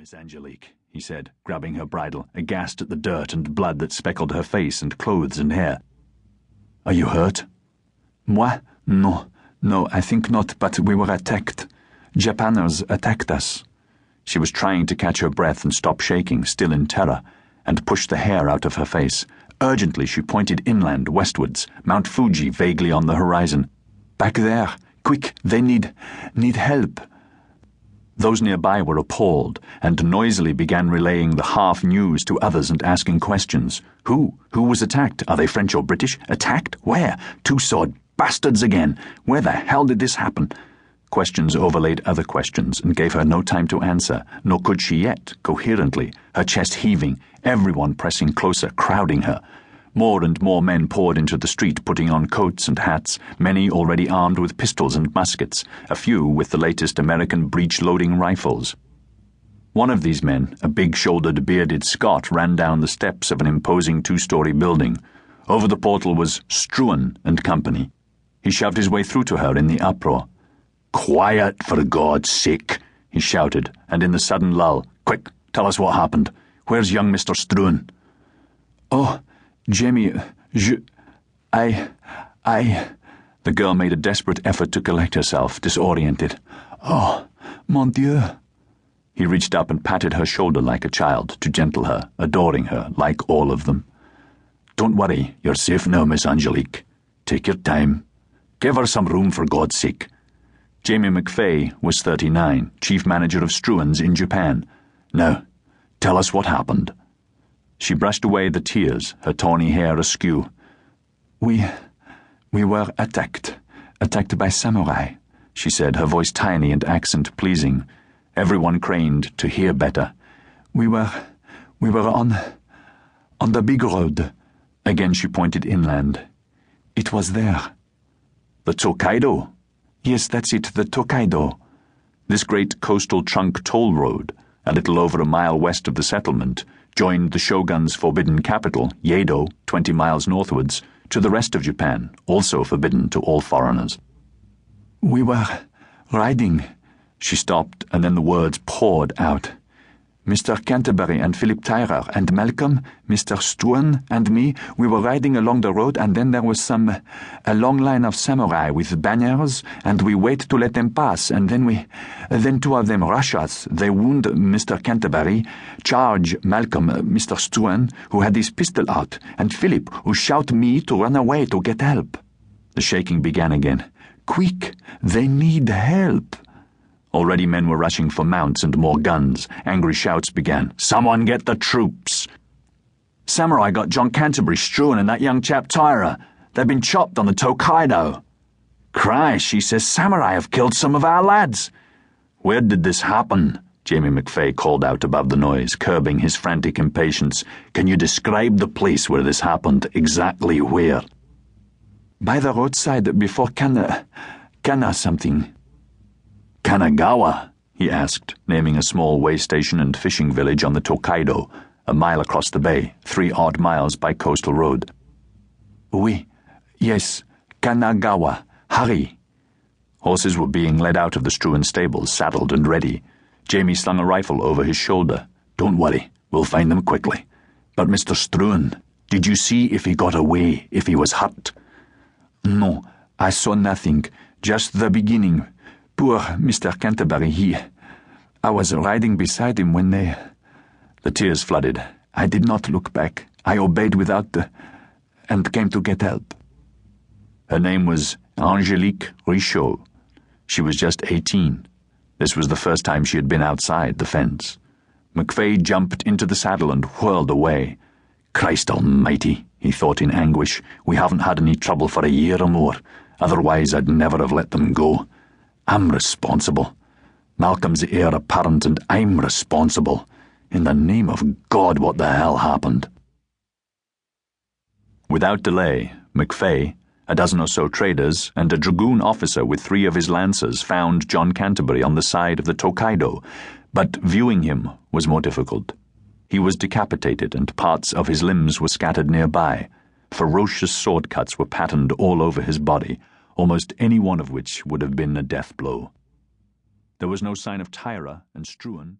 Miss Angelique," he said, grabbing her bridle, aghast at the dirt and blood that speckled her face and clothes and hair. "Are you hurt?" "Moi? No, I think not, but we were attacked. Japaners attacked us." She was trying to catch her breath and stop shaking, still in terror, and push the hair out of her face. Urgently she pointed inland, westwards, Mount Fuji vaguely on the horizon. "Back there! Quick, they need help!" Those nearby were appalled, and noisily began relaying the half-news to others and asking questions. Who? Who was attacked? Are they French or British? Attacked? Where? Two-sword bastards again! Where the hell did this happen? Questions overlaid other questions and gave her no time to answer, nor could she yet, coherently, her chest heaving, everyone pressing closer, crowding her. More and more men poured into the street, putting on coats and hats, many already armed with pistols and muskets, a few with the latest American breech-loading rifles. One of these men, a big-shouldered, bearded Scot, ran down the steps of an imposing two-story building. Over the portal was Struan and Company. He shoved his way through to her in the uproar. "Quiet, for God's sake," he shouted, and in the sudden lull, "Quick, tell us what happened. Where's young Mr. Struan?" "Oh, Jamie, The girl made a desperate effort to collect herself, disoriented. "Oh, mon Dieu." He reached up and patted her shoulder like a child, to gentle her, adoring her, like all of them. "Don't worry, you're safe now, Miss Angelique. Take your time. Give her some room, for God's sake." Jamie McFay was 39, chief manager of Struan's in Japan. "Now, tell us what happened." She brushed away the tears, her tawny hair askew. We were attacked by samurai," she said, her voice tiny and accent pleasing. Everyone craned to hear better. We were on the big road." Again she pointed inland. "It was there." "The Tokaido?" "Yes, that's it, the Tokaido." This great coastal trunk toll road, a little over a mile west of the settlement, joined the shogun's forbidden capital, Yedo, 20 miles northwards, to the rest of Japan, also forbidden to all foreigners. "We were riding." She stopped, and then the words poured out. "Mr. Canterbury and Philip Tyrer and Malcolm, Mr. Struan and me, we were riding along the road, and then there was a long line of samurai with banners, and we wait to let them pass, and then two of them rush us. They wound Mr. Canterbury, charge Malcolm, Mr. Struan, who had his pistol out, and Philip, who shout me to run away to get help." The shaking began again. "Quick, they need help." Already men were rushing for mounts and more guns. Angry shouts began. "Someone get the troops!" "Samurai got John Canterbury, Struan, and that young chap Tyra. They've been chopped on the Tokaido." "Christ," she says, "Samurai have killed some of our lads." "Where did this happen?" Jamie McFay called out above the noise, curbing his frantic impatience. "Can you describe the place where this happened? Exactly where?" "By the roadside before Kana something." "Kanagawa?" he asked, naming a small way station and fishing village on the Tokaido, a mile across the bay, 3 odd miles by coastal road. "Oui, yes, Kanagawa. Hurry." Horses were being led out of the Struan stables, saddled and ready. Jamie slung a rifle over his shoulder. "Don't worry, we'll find them quickly. But Mr. Struan, did you see if he got away, if he was hurt?" "No, I saw nothing, just the beginning. Poor Mr. Canterbury, I was riding beside him when they..." The tears flooded. "I did not look back. I obeyed and came to get help." Her name was Angelique Richaud. She was just 18. This was the first time she had been outside the fence. McFay jumped into the saddle and whirled away. "Christ almighty," he thought in anguish. "We haven't had any trouble for a year or more. Otherwise I'd never have let them go. I'm responsible. Malcolm's heir apparent, and I'm responsible. In the name of God, what the hell happened?" Without delay, McFay, a dozen or so traders, and a dragoon officer with 3 of his lancers found John Canterbury on the side of the Tokaido, but viewing him was more difficult. He was decapitated, and parts of his limbs were scattered nearby. Ferocious sword cuts were patterned all over his body, almost any one of which would have been a death blow. There was no sign of Tyra and Struan